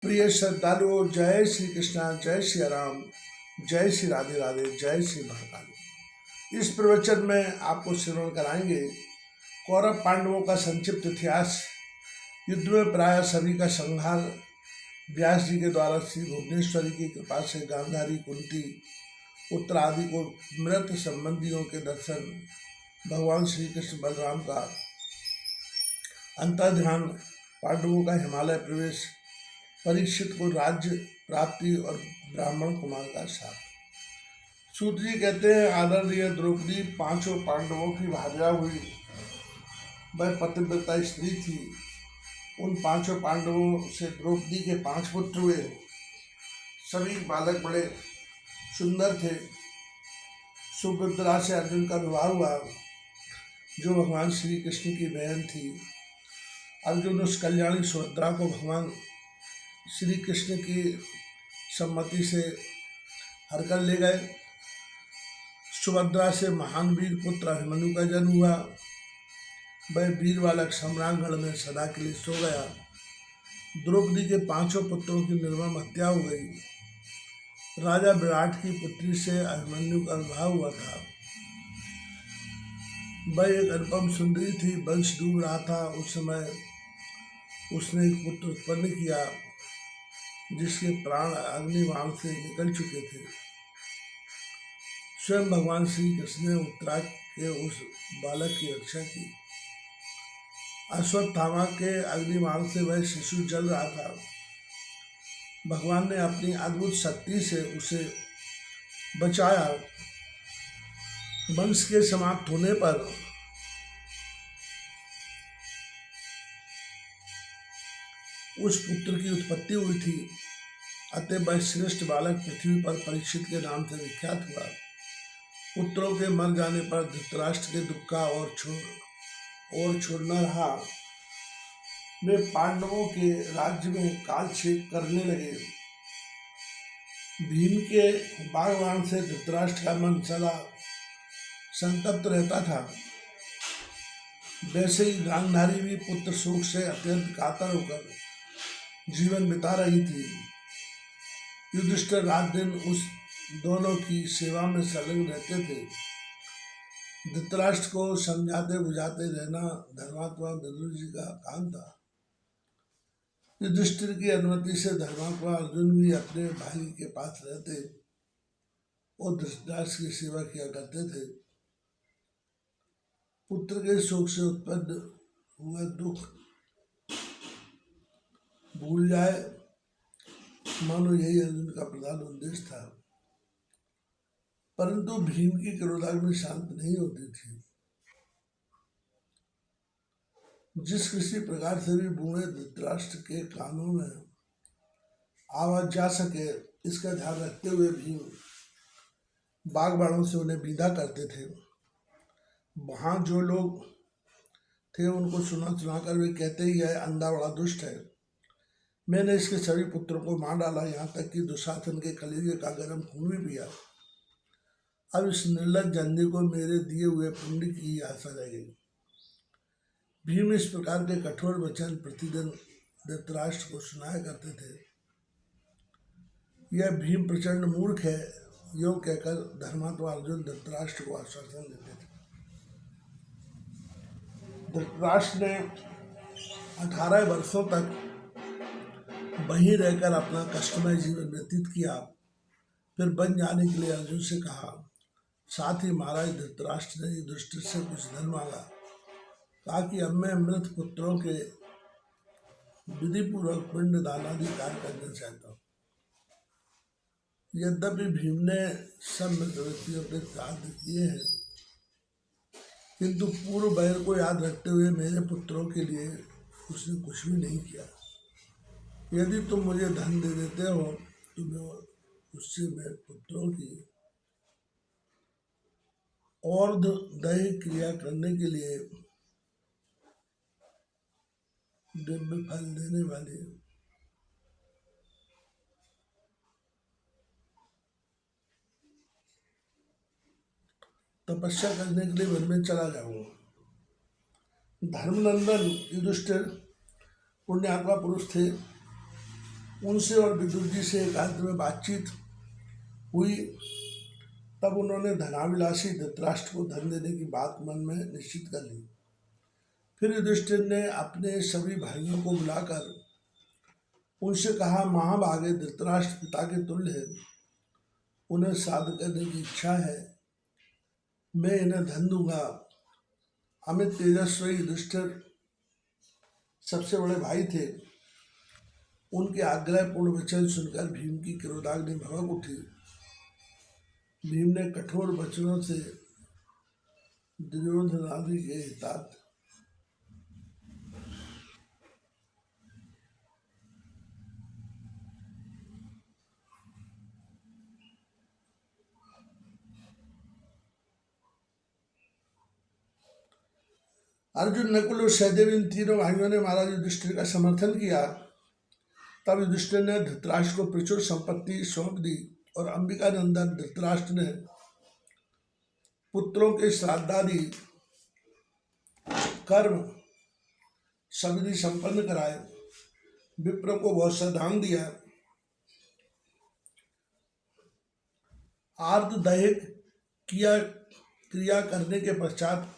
प्रिय श्रद्धालुओं, जय श्री कृष्णा, जय श्री राम, जय श्री राधे राधे, जय श्री महाकाल। इस प्रवचन में आपको श्रवण कराएंगे कौरव पांडवों का संक्षिप्त इतिहास। युद्ध में प्राय सभी का संहार व्यास जी के द्वारा श्री भुवनेश्वरी की कृपा से गांधारी, कुंती, उत्तरादि को मृत संबंधियों के दर्शन, भगवान श्री कृष्ण बलराम का अंतर्ध्यान, पांडवों का हिमालय प्रवेश, परीक्षित को राज्य प्राप्ति और ब्राह्मण कुमार का शाप। सूत जी कहते हैं, आदरणीय द्रौपदी पांचों पांडवों की भार्या हुई। वह पतिव्रता स्त्री थी। उन पांचों पांडवों से द्रौपदी के 5 पुत्र हुए। सभी बालक बड़े सुंदर थे। सुभद्रा से अर्जुन का विवाह हुआ, जो भगवान श्री कृष्ण की बहन थी। अर्जुन उस कल्याणी सुभद्रा को भगवान श्री कृष्ण की सम्मति से हर कर ले गए। सुभद्रा से महान वीर पुत्र अभिमन्यु का जन्म हुआ। वह वीर बालक सम्रांगण में सदा के लिए सो गया। द्रौपदी के 5 पुत्रों की निर्मम हत्या हो गई। राजा विराट की पुत्री से अभिमन्यु का विवाह हुआ था। वह एक अनुपम सुंदरी थी। वंश डूब रहा था। उस समय उसने एक पुत्र उत्पन्न किया, जिसके प्राण अग्निबाण से निकल चुके थे। स्वयं भगवान श्री कृष्ण ने उत्तरा के उस बालक की रक्षा की। अश्वत्थामा के अग्निबाण से वह शिशु जल रहा था। भगवान ने अपनी अद्भुत शक्ति से उसे बचाया। वंश के समाप्त होने पर उस पुत्र की उत्पत्ति हुई थी। अतः वह श्रेष्ठ बालक पृथ्वी पर परीक्षित के नाम से विख्यात हुआ। पुत्रों के मर जाने पर धृतराष्ट्र के दुख का और छोड़ न रहा। वे पांडवों के राज्य में कालक्षेप करने लगे। भीम के बागवान से धृतराष्ट्र का मन सदा संतप्त रहता था। वैसे ही गांधारी भी पुत्र शोक से अत्यंत कातर होकर जीवन बिता रही थी। युधिष्ठिर रात दिन उस दोनों की सेवा में संलग्न रहते थे। धृतराष्ट्र को समझाते बुझाते रहना धर्मात्मा विदुर जी का काम था। युधिष्ठिर की अनुमति से धर्मात्मा अर्जुन भी अपने भाई के पास रहते और धृतराष्ट्र की सेवा किया करते थे। पुत्र के शोक से उत्पन्न हुआ दुख भूल जाए, मानो यही अर्जुन का प्रधान उद्देश्य था। परंतु भीम की क्रोधाग्नि शांत नहीं होती थी। जिस किसी प्रकार से भी बूढ़े धृतराष्ट्र के कानों में आवाज जा सके, इसका ध्यान रखते हुए भीम बागबाणों से उन्हें विदा करते थे। वहां जो लोग थे उनको सुना कर वे कहते ही है, अंधा बड़ा दुष्ट है। मैंने इसके सभी पुत्रों को मार डाला, यहाँ तक कि दुशासन के कलेजे का गर्म खून भी पिया। अब इस निर्लज जंदे को मेरे दिए हुए पुण्य की आशा रह गई। भीम इस प्रकार के कठोर वचन प्रतिदिन धृतराष्ट्र को सुनाया करते थे। यह भीम प्रचंड मूर्ख है, यो कहकर धर्मात्मा अर्जुन धृतराष्ट्र को आश्वासन देते थे। धृतराष्ट्र ने 18 वर्षों तक वहीं रहकर अपना कष्टमय जीवन व्यतीत किया। फिर वन जाने के लिए अर्जुन से कहा। साथ ही महाराज धृतराष्ट्र ने युधिष्ठिर से कुछ धन मांगा, कहा कि अब मैं मृत पुत्रों के विधि पूर्वक पिंड दानादि कार्य करना चाहता हूँ। यद्यपि भीम ने सब मृत व्यक्तियों के श्राद्ध किए हैं, किंतु पूर्व बैर को याद रखते हुए मेरे पुत्रों के लिए उसने कुछ भी नहीं किया। यदि तुम मुझे धन दे देते हो तो मैं उससे मेरे पुत्रों की और दैहिक क्रिया करने के लिए दिव्य फल देने वाली तपस्या करने के लिए वन में चला जाऊंगा। धर्मनंदन युधिष्ठिर पुण्यात्मा पुरुष थे। उनसे और विदुर जी से एकांत में बातचीत हुई। तब उन्होंने धनाभिलाषी धृतराष्ट्र को धन देने की बात मन में निश्चित कर ली। फिर युधिष्ठिर ने अपने सभी भाइयों को बुलाकर उनसे कहा, महाभागे धृतराष्ट्र पिता के तुल्य है, उन्हें साध करने की इच्छा है, मैं इन्हें धन दूंगा। अमित तेजस्वी युधिष्ठिर सबसे बड़े भाई थे। उनके आग्रहपूर्ण वचन सुनकर भीम की क्रोधाग्नि भड़क उठी। भीम ने कठोर वचनों से दुर्योधन आदि के हितार्थ अर्जुन, नकुल और सहदेव इन तीनों भाइयों ने महाराज युधिष्ठिर का समर्थन किया। तब युधिष्ठिर ने धृतराष्ट्र को प्रचुर संपत्ति सौंप दी और अंबिका नंदन धृतराष्ट्र ने पुत्रों के श्राद्धादि कर्म सविधि संपन्न कराए। विप्रों को बहुत सा दान दिया। आर्त दैहिक क्रिया करने के पश्चात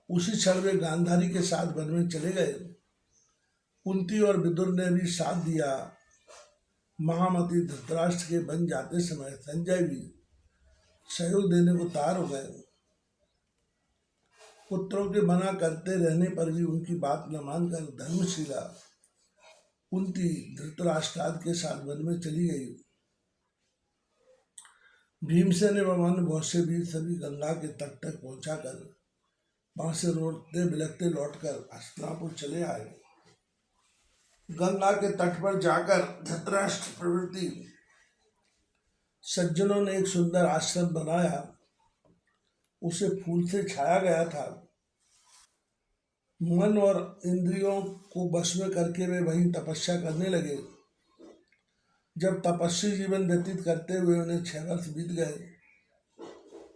उसी क्षण वे गांधारी के साथ वन में चले गए। कुंती और विदुर ने भी साथ दिया। महामती धृतराष्ट्र के बन जाते समय संजय भी सहयोग देने को तैयार हो गए। पुत्रों के मना करते रहने पर भी उनकी बात न मानकर धर्मशिला कुंती धृतराष्ट्र के साथ वन में चली गई। भीमसेन एवं अन्य बहुत से वीर सभी गंगा के तट तक पहुंचाकर वहां से रोते बिलखते लौटकर हस्तिनापुर चले आए। गंगा के तट पर जाकर धृतराष्ट्र प्रभृति सज्जनों ने एक सुंदर आश्रम बनाया। उसे फूल से छाया गया था। मन और इंद्रियों को बस में करके वे वहीं तपस्या करने लगे। जब तपस्वी जीवन व्यतीत करते हुए उन्हें 6 वर्ष बीत गए,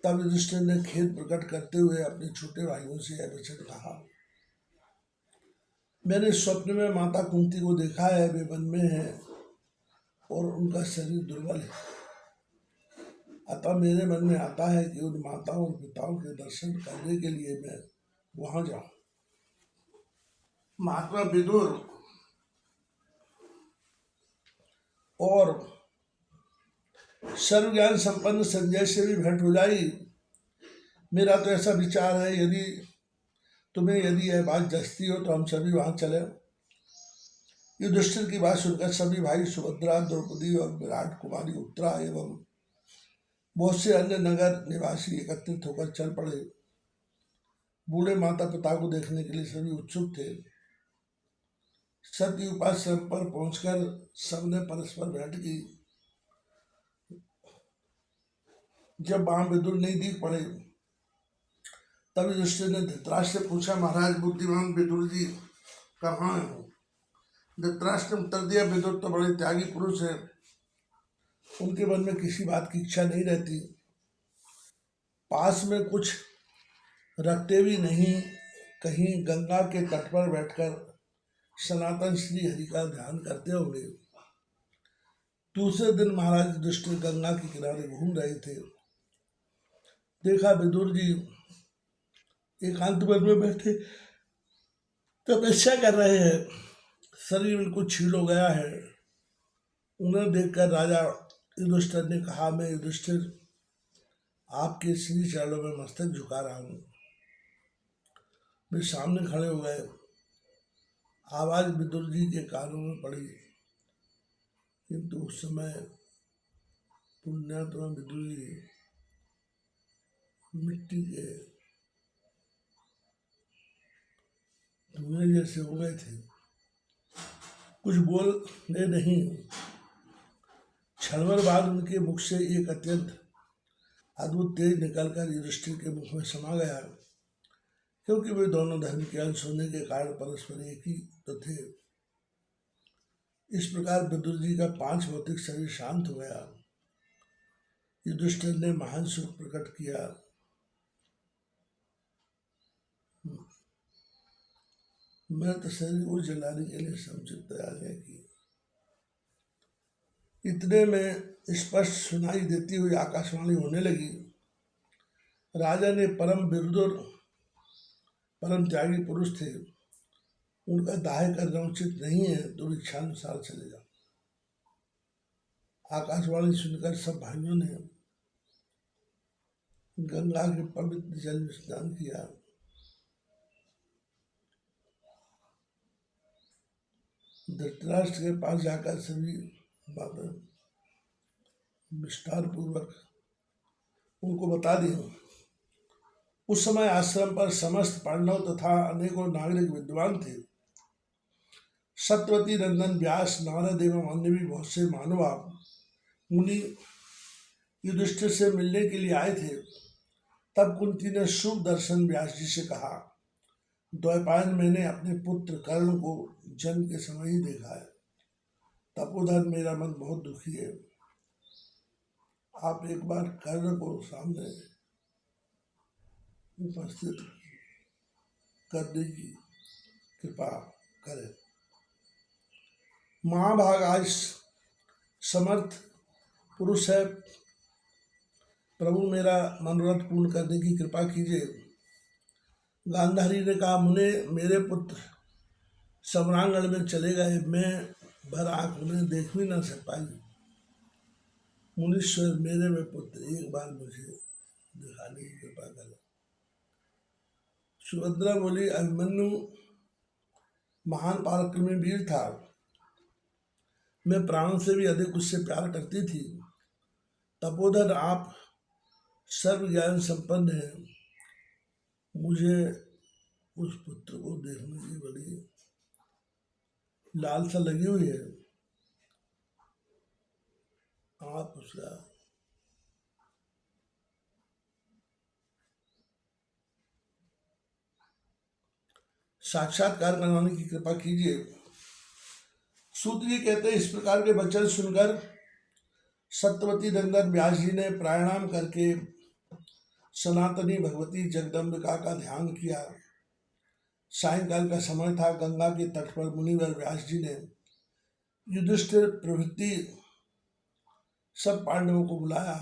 तब युधिष्ठिर ने खेद प्रकट करते हुए अपने छोटे भाइयों से यह वचन कहा, मैंने स्वप्न में माता कुंती को देखा है। वे वन में हैं और उनका शरीर दुर्बल है। अतः मेरे मन में आता है कि उन माताओं और पिताओं के दर्शन करने के लिए मैं वहां जाऊं। महात्मा विदुर और सर्व ज्ञान संपन्न संजय से भी भेंट हो जाएगी। मेरा तो ऐसा विचार है, यदि यह बात जचती हो तो हम सभी वहां चले। युधिष्ठिर की बात सुनकर सभी भाई सुभद्रा, द्रौपदी और विराट कुमारी उत्तरा एवं बहुत से अन्य नगर निवासी एकत्रित होकर चल पड़े। बूढ़े माता पिता को देखने के लिए सभी उत्सुक थे। सत्य उपाश्रम पर पहुंचकर सबने परस्पर भेंट की। जब वहां विदुर नहीं दिख पड़े, तब युधिष्ठिर ने धृतराष्ट्र से पूछा, महाराज बुद्धिमान विदुर जी कहाँ हैं? धृतराष्ट्र ने उत्तर दिया, विदुर तो बड़े त्यागी पुरुष हैं, उनके मन में किसी बात की इच्छा नहीं रहती। पास में कुछ रखते भी नहीं, कहीं गंगा के तट पर बैठकर सनातन श्री हरि का ध्यान करते होंगे। दूसरे दिन महाराज युधिष्ठिर गंगा के किनारे घूम रहे थे। देखा विदुर जी एकांत वन में बैठे तपस्या कर रहे हैं। शरीर बिल्कुल छील हो गया है। उन्हें देखकर राजा युधिष्ठिर ने कहा, मैं युधिष्ठिर आपके श्री चरणों में मस्तक झुका रहा हूँ। वे सामने खड़े हो गए। आवाज विदुर जी के कानों में पड़ी, किंतु उस समय पुण्यात्मा विदुर जी मिट्टी के धुएं जैसे हो गए थे, कुछ बोले नहीं। क्षण भर बाद उनके मुख से एक अत्यंत अद्भुत तेज निकलकर युधिष्ठिर के मुख में समा गया। क्योंकि वे दोनों धर्म के अंश होने के कारण परस्पर एक ही तो थे। इस प्रकार विदुर जी का 5 भौतिक शरीर शांत हो गया। युधिष्ठिर ने महान सुख प्रकट किया। मैं तो शरीर को जलाने के लिए समुचित तैयारियां की। इतने में स्पष्ट सुनाई देती हुई आकाशवाणी होने लगी, राजा ने परम विदुर परम त्यागी पुरुष थे, उनका दाह करना उचित नहीं है, तो इच्छानुसार चले जाओ। आकाशवाणी सुनकर सब भाइयों ने गंगा के पवित्र जल में स्नान किया। धृतराष्ट्र के पास जाकर सभी बातें विस्तार पूर्वक उनको बता दी। उस समय आश्रम पर समस्त पांडव तथा अनेकों नागरिक विद्वान थे। सत्यवती नंदन व्यास नारद एवं अन्य भी बहुत से महानुभाव मुनि युधिष्ठिर से मिलने के लिए आए थे। तब कुंती ने शुभ दर्शन व्यास जी से कहा, द्वैपायन मैंने अपने पुत्र कर्ण को जन्म के समय ही देखा है। तपोधन मेरा मन बहुत दुखी है, आप एक बार कर्ण को सामने उपस्थित करने की कृपा करें। महाभाग आज समर्थ पुरुष है, प्रभु मेरा मनोरथ पूर्ण करने की कृपा कीजिए। गांधारी ने कहा, मुने मेरे पुत्र सम्रांगण में चले गए, मैं भर आंख उन्हें देख भी न सक पाई। मुनीश्वर मेरे में पुत्र एक बार मुझे दिखाने की कृपा करें। सुभद्रा बोली, अभिमन्यु महान पराक्रमी वीर था, मैं प्राणों से भी अधिक उससे प्यार करती थी। तपोधन आप सर्व ज्ञान संपन्न हैं, मुझे उस पुत्र को देखने की बड़ी लालसा लगी हुई है, आप उसका साक्षात्कार करवाने की कृपा कीजिए। सूत जी कहते हैं, इस प्रकार के वचन सुनकर सत्यवती नंदन व्यास जी ने प्राणाम करके सनातनी भगवती जगदम्बिका का ध्यान किया। सायंकाल का समय था। गंगा के तट पर मुनिवर व्यास जी ने युधिष्ठिर प्रभृति सब पांडवों को बुलाया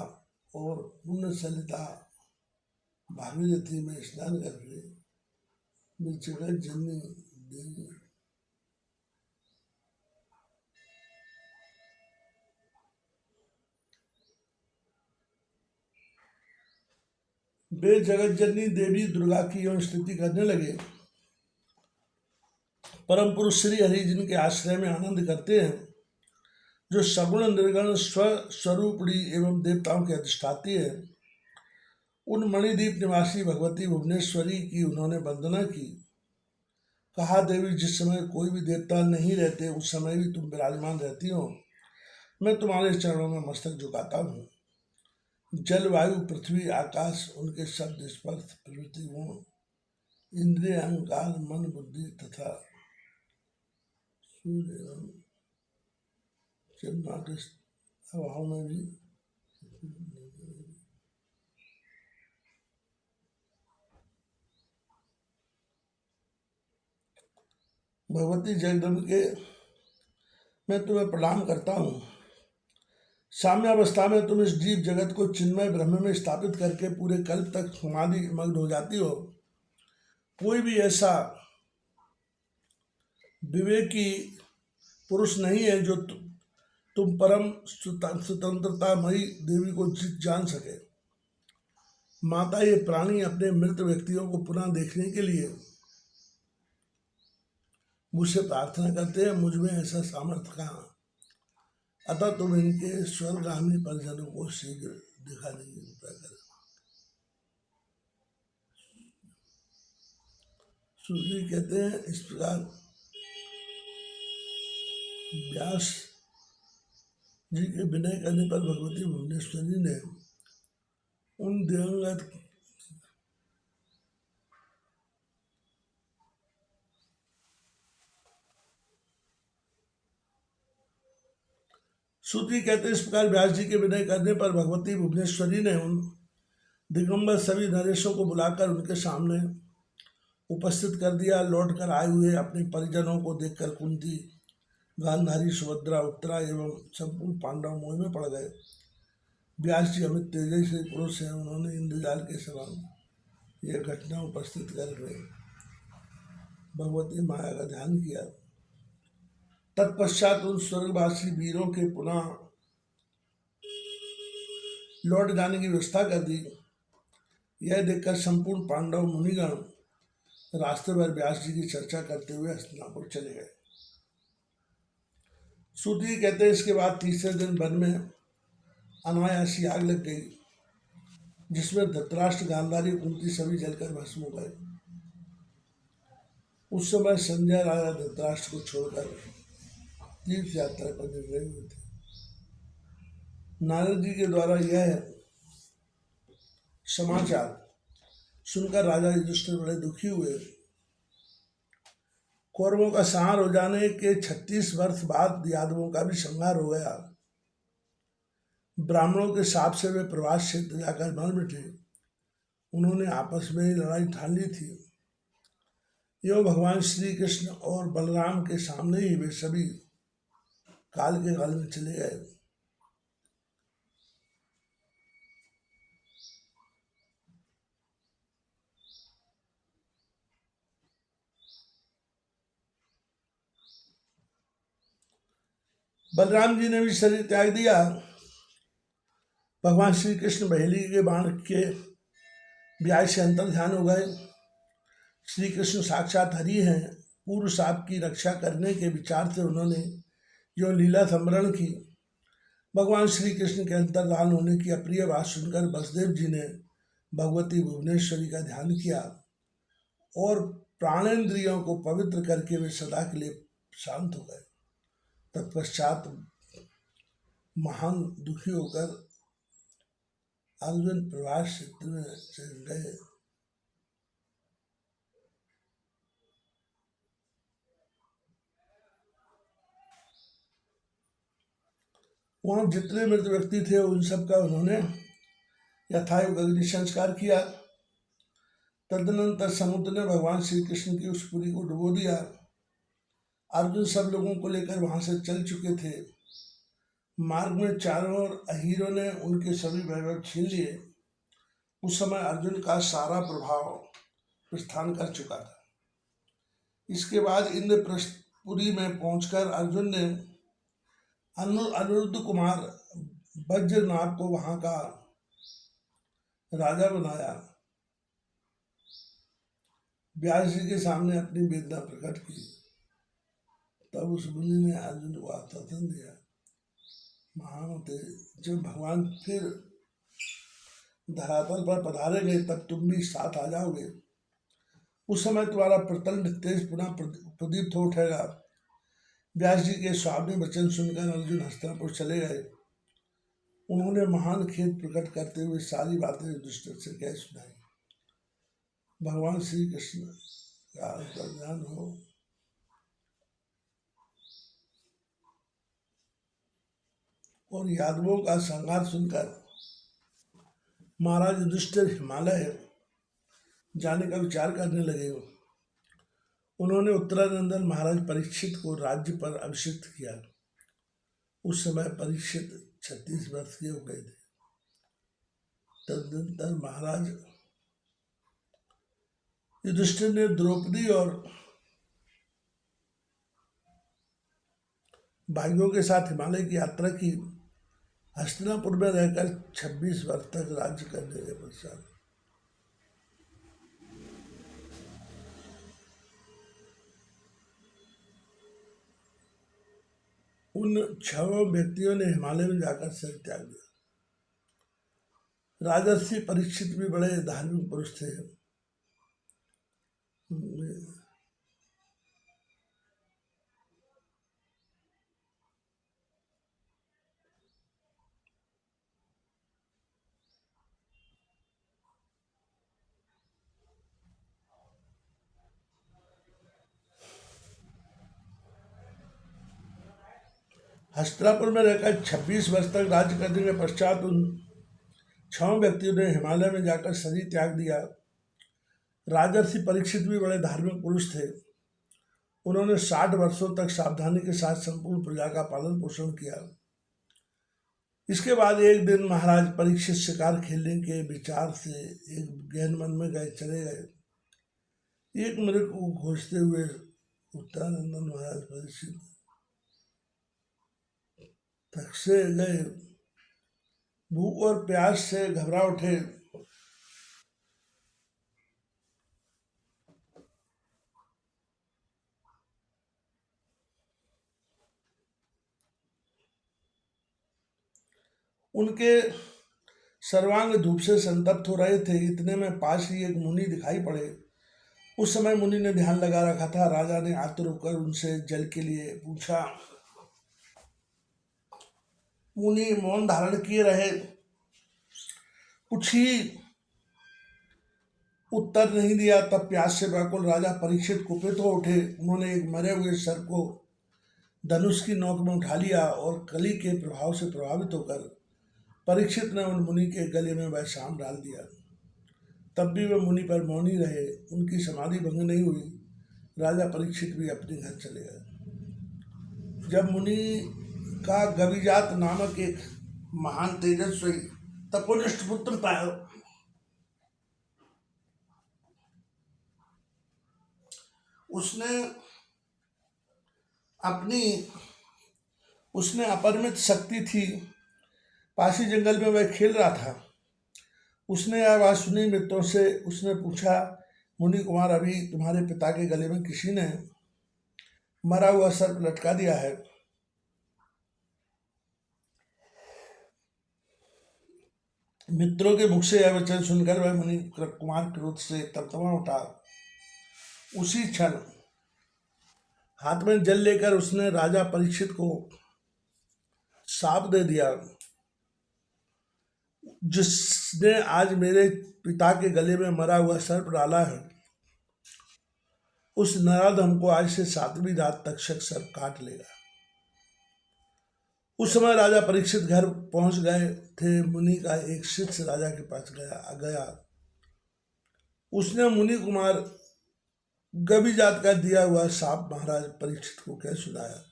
और पुण्य सलिता भागीरथी में स्नान करके जगत जननी देवी वे जगत जननी देवी दुर्गा की एवं स्तुति करने लगे। परम पुरुष श्री हरि जिनके आश्रय में आनंद करते हैं, जो सगुण निर्गुण स्वरूपणी एवं देवताओं के अधिष्ठाती है, उन मणिदीप निवासी भगवती भुवनेश्वरी की उन्होंने वंदना की। कहा, देवी जिस समय कोई भी देवता नहीं रहते उस समय भी तुम विराजमान रहती हो, मैं तुम्हारे चरणों में मस्तक झुकाता हूँ। जल वायु पृथ्वी आकाश उनके शब्द स्पर्श प्रवृत्ति गुण इंद्रिय अहंकार मन बुद्धि तथा सूर्य एवं चंद्रमा के अभाव में भी भगवती जगदम्बिके मैं तुम्हें प्रणाम करता हूँ। साम्यावस्था में तुम इस जीव जगत को चिन्मय ब्रह्म में स्थापित करके पूरे कल्प तक समाधि मग्न हो जाती हो। कोई भी ऐसा विवेकी पुरुष नहीं है जो तुम परम स्वतंत्रतामयी देवी को जान सके। माता, ये प्राणी अपने मृत व्यक्तियों को पुनः देखने के लिए मुझसे प्रार्थना करते हैं, मुझ में ऐसा सामर्थ्य कहाँ, अतः तुम इनके स्वर्गामी परिजनों को शीघ्र दिखाने की कृपा करें। सूर्य कहते हैं, इस प्रकार व्यास जी के विनय करने पर भगवती भुवनेश्वरी ने उन दिवंगत सूत्री कहते हैं, इस प्रकार व्यास जी के विनय करने पर भगवती भुवनेश्वरी ने उन दिगंबर सभी नरेशों को बुलाकर उनके सामने उपस्थित कर दिया। लौट कर आए हुए अपने परिजनों को देखकर कुंती गांधारी, सुभद्रा, उत्तरा एवं संपूर्ण पांडव मोह में पड़ गए। व्यास जी अमित तेजस्वी पुरुष हैं, उन्होंने इंद्रजाल के समान यह घटना उपस्थित करके भगवती माया का ध्यान किया। तत्पश्चात उन स्वर्गवासी वीरों के पुनः लौट जाने की व्यवस्था कर दी। यह देखकर संपूर्ण पांडव मुनिगण रास्ते भर व्यास जी की चर्चा करते हुए हस्तिनापुर चले गए। सूत जी कहते हैं इसके बाद तीसरे दिन वन में अनायासी आग लग गई, जिसमें धृतराष्ट्र, गांधारी, कुंती सभी जलकर भस्म हो गए। उस समय संजय राजा धृतराष्ट्र को छोड़कर तीर्थ यात्रा पर निकले हुए थे। नारद जी के द्वारा यह समाचार सुनकर राजा युधिष्ठिर बड़े दुखी हुए। कौरवों का संहार हो जाने के 36 वर्ष बाद यादवों का भी संहार हो गया। ब्राह्मणों के शाप से वे प्रवास क्षेत्र जाकर मर मिटे। उन्होंने आपस में ही लड़ाई ठान ली थी। यो भगवान श्री कृष्ण और बलराम के सामने ही वे सभी काल के काल में चले गए। बलराम जी ने भी शरीर त्याग दिया। भगवान श्री कृष्ण बहेली के बाण के ब्याज से अंतर ध्यान हो गए। श्री कृष्ण साक्षात हरि हैं। पूर्व शाप की रक्षा करने के विचार से उन्होंने जो लीला संवरण की। भगवान श्री कृष्ण के अंतर्धान होने की अप्रिय बात सुनकर वसुदेव जी ने भगवती भुवनेश्वरी का ध्यान किया और प्राणेंद्रियों को पवित्र करके वे सदा के लिए शांत हो गए। तत्पश्चात महान दुखी होकर अर्जुन प्रवास क्षेत्र में से गए। वहां जितने मृत व्यक्ति थे उन सबका उन्होंने यथायोग्य अग्नि संस्कार किया। तदनंतर समुद्र ने भगवान श्री कृष्ण की उस पुरी को डुबो दिया। अर्जुन सब लोगों को लेकर वहां से चल चुके थे। मार्ग में चारों ओर अहीरों ने उनके सभी वैभव छीन लिए। उस समय अर्जुन का सारा प्रभाव प्रस्थान कर चुका था। इसके बाद इंद्रपुरी में पहुंचकर अर्जुन ने अनिरुद्ध कुमार वज्रनाभ को वहां का राजा बनाया। व्यास जी के सामने अपनी वेदना प्रकट की। तब उस मुनि ने अर्जुन को आश्वासन दिया, महामते, जब भगवान फिर धरातल पर पधारेंगे तब तुम भी साथ आ जाओगे। उस समय तुम्हारा प्रचंड तेज पुनः प्रदीप्त हो उठेगा। व्यास जी के स्वामी वचन सुनकर अर्जुन हस्तिनापुर चले गए। उन्होंने महान खेद प्रकट करते हुए सारी बातें युधिष्ठिर से कह सुनाई। भगवान श्री कृष्ण का ज्ञान हो। और यादवों का संहार सुनकर महाराज युधिष्ठिर हिमालय जाने का विचार करने लगे। उन्होंने उत्तरानंदन महाराज परीक्षित को राज्य पर अभिषिक्त किया। उस समय परीक्षित 36 वर्ष के हो गए थे। तदनंतर महाराज युधिष्ठिर ने द्रौपदी और भाइयों के साथ हिमालय की यात्रा की। हस्तिनापुर में रहकर 26 वर्ष तक राज्य करने के पश्चात उन 6 व्यक्तियों ने हिमालय में जाकर शरीर त्याग दिया। राजर्षि परीक्षित भी बड़े धार्मिक पुरुष थे। हस्तिनापुर में रहकर 26 वर्ष तक राज्य करने के पश्चात उन 6 व्यक्तियों ने हिमालय में जाकर शरीर त्याग दिया। राजर्षि परीक्षित भी बड़े धार्मिक पुरुष थे। उन्होंने 60 वर्षों तक सावधानी के साथ संपूर्ण प्रजा का पालन पोषण किया। इसके बाद एक दिन महाराज परीक्षित शिकार खेलने के विचार से एक गहन मन में चले गए। एक मृग को खोजते हुए उत्तरानंदन महाराज परीक्षित थक से गए, भूख और प्यास से घबरा उठे। उनके सर्वांग धूप से संतप्त हो रहे थे। इतने में पास ही एक मुनि दिखाई पड़े। उस समय मुनि ने ध्यान लगा रखा था। राजा ने आतुर होकर उनसे जल के लिए पूछा। मुनि मौन धारण किए रहे, कुछ ही उत्तर नहीं दिया। तब प्यास से व्याकुल राजा परीक्षित कुपित हो उठे। उन्होंने एक मरे हुए सर्प को धनुष की नोक में उठा लिया और कली के प्रभाव से प्रभावित होकर परीक्षित ने उन मुनि के गले में वह शाम डाल दिया। तब भी वह मुनि पर मौन ही रहे, उनकी समाधि भंग नहीं हुई। राजा परीक्षित भी अपने घर चले गए। जब मुनि का गविजात नामक एक महान तेजस्वी तपोनिष्ठ पुत्र था, उसने अपरिमित शक्ति थी। पासी जंगल में वह खेल रहा था। उसने यह बात सुनी मित्रों से। उसने पूछा, मुनि कुमार, अभी तुम्हारे पिता के गले में किसी ने मरा हुआ सर्प लटका दिया है। मित्रों के मुख से यह वचन सुनकर वह मुनि कुमार क्रोध से तमतमा उठा। उसी क्षण हाथ में जल लेकर उसने राजा परीक्षित को शाप दे दिया, जिसने आज मेरे पिता के गले में मरा हुआ सर्प डाला है, उस नराधम को आज से 7वीं रात तक सर्प काट लेगा। उस समय राजा परीक्षित घर पहुंच गए थे। मुनि का एक शिष्य राजा के पास गया। उसने मुनि कुमार गविजात का दिया हुआ शाप महाराज परीक्षित को कह सुनाया।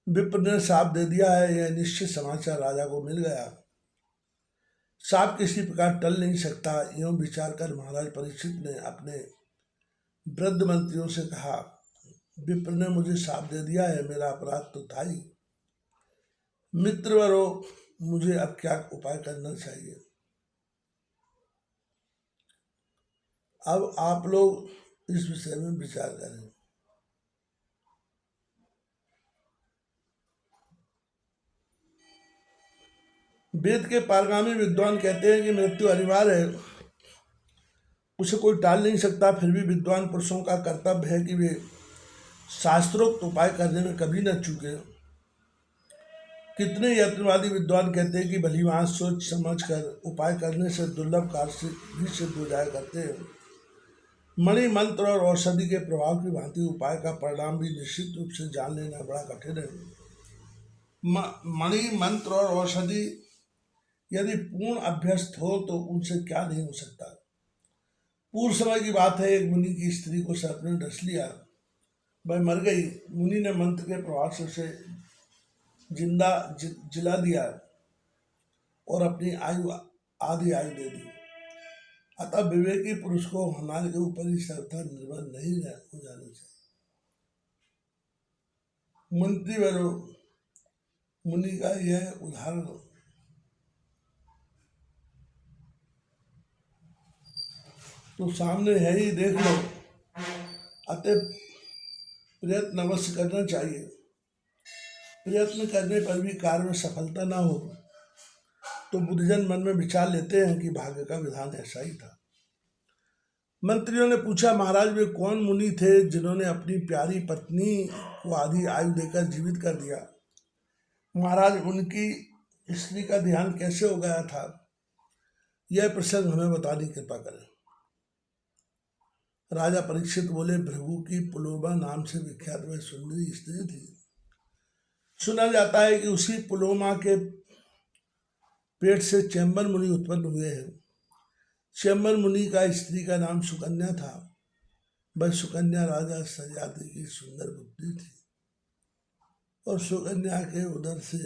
विप्र ने शाप दे दिया है, यह निश्चित समाचार राजा को मिल गया। शाप किसी प्रकार टल नहीं सकता। यूं विचार कर महाराज परीक्षित ने अपने वृद्ध मंत्रियों से कहा, विप्र ने मुझे शाप दे दिया है, मेरा अपराध तो था ही। मित्रवरो, मुझे अब क्या उपाय करना चाहिए? अब आप लोग इस विषय में विचार करें। वेद के पारगामी विद्वान कहते हैं कि मृत्यु अनिवार्य है, उसे कोई टाल नहीं सकता। फिर भी विद्वान पुरुषों का कर्तव्य है कि वे शास्त्रोक्त उपाय करने में कभी न चूके। कितने यत्नवादी विद्वान कहते हैं कि भलीभांति सोच समझ कर उपाय करने से दुर्लभ कार्य भी सिद्ध हो जाया करते हैं। मणि मंत्र और औषधि के प्रभाव की भांति उपाय का परिणाम भी निश्चित रूप से जान लेना बड़ा कठिन है। मणि मंत्र और औषधि यदि पूर्ण अभ्यस्त हो तो उनसे क्या नहीं हो सकता। पूर्व समय की बात है, एक मुनि की स्त्री को सर्प ने डस लिया, वह मर गई। मुनि ने मंत्र के प्रभाव से उसे जिंदा जिला दिया और अपनी आधी आयु दे दी। अतः विवेकी पुरुष को हमारे के ऊपर ही सर्वथा निर्भर नहीं हो जाना चाहिए। मंत्री वरो, मुनि का यह उदाहरण तो सामने है ही, देख लो। अतः प्रयत्न अवश्य करना चाहिए। प्रयत्न करने पर भी कार्य में सफलता ना हो तो बुद्धिजन मन में विचार लेते हैं कि भाग्य का विधान ऐसा ही था। मंत्रियों ने पूछा, महाराज वे कौन मुनि थे जिन्होंने अपनी प्यारी पत्नी को आधी आयु देकर जीवित कर दिया? महाराज, उनकी स्त्री का ध्यान कैसे हो गया था, यह प्रसंग हमें बताने की कृपा करें। राजा परीक्षित बोले, भृगु की पुलोमा नाम से विख्यात वह सुंदरी स्त्री थी। सुना जाता है कि उसी पुलोमा के पेट से चैम्बर मुनि उत्पन्न हुए हैं। चैम्बर मुनि का स्त्री का नाम सुकन्या था। वह सुकन्या राजा सजाति की सुंदर पुत्री थी और सुकन्या के उदर से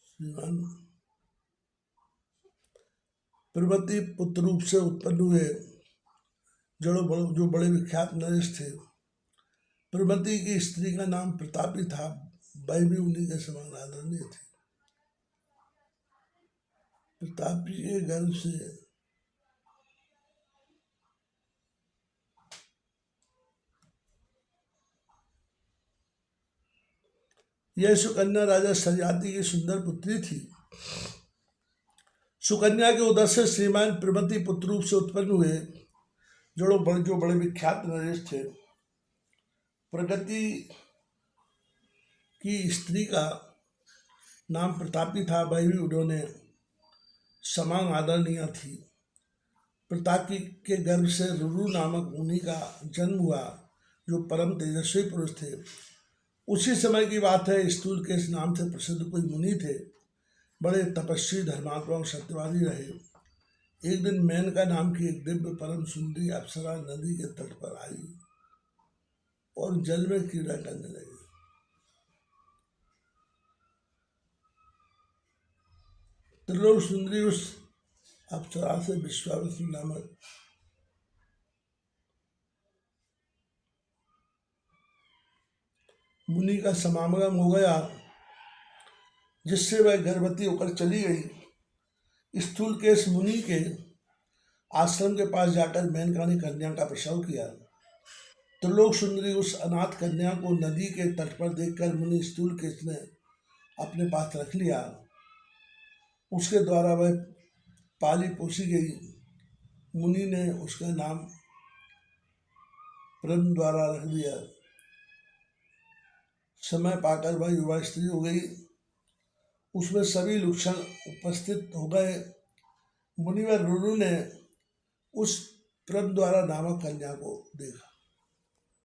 श्रीमान प्रवती पुत्र रूप से उत्पन्न हुए जो बड़े विख्यात नरेश थे। प्रवती की स्त्री का नाम प्रतापी था, वह भी उन्हीं के समान आदरणीय थी। प्रतापी के गर्भ से यह सुकन्या राजा सजाति की सुंदर पुत्री थी। सुकन्या के उदर से श्रीमान प्रवती पुत्र रूप से उत्पन्न हुए जो बड़े विख्यात नरेश थे। प्रगति की स्त्री का नाम प्रतापी था, वह भी उन्होंने समान आदरणीय थी। प्रतापी के गर्भ से रुरु नामक मुनि का जन्म हुआ, जो परम तेजस्वी पुरुष थे। उसी समय की बात है, स्थूल केश नाम से प्रसिद्ध कोई मुनि थे, बड़े तपस्वी, धर्मात्मा और सत्यवादी रहे। एक दिन मेनका नाम की एक दिव्य परम सुंदरी अप्सरा नदी के तट पर आई और जल में क्रीड़ा करने लगी। त्रिलोक सुंदरी उस अप्सरा से विश्वामित्र नामक मुनि का समागम हो गया, जिससे वह गर्भवती होकर चली गई। स्थूल केश मुनि के आश्रम के पास जाकर मेनका ने कन्या का प्रसव किया। त्रिलोक सुंदरी उस अनाथ कन्या को नदी के तट पर देखकर मुनि स्थूल केश ने अपने पास रख लिया। उसके द्वारा वह पाली पोसी गई। मुनि ने उसका नाम ब्रह्म द्वारा रख दिया। समय पाकर वह युवा स्त्री हो गई। उसमें सभी लक्षण उपस्थित हो गए। मुनिवर रुरु ने उस ब्रह्म द्वारा नामक कन्या को देखा।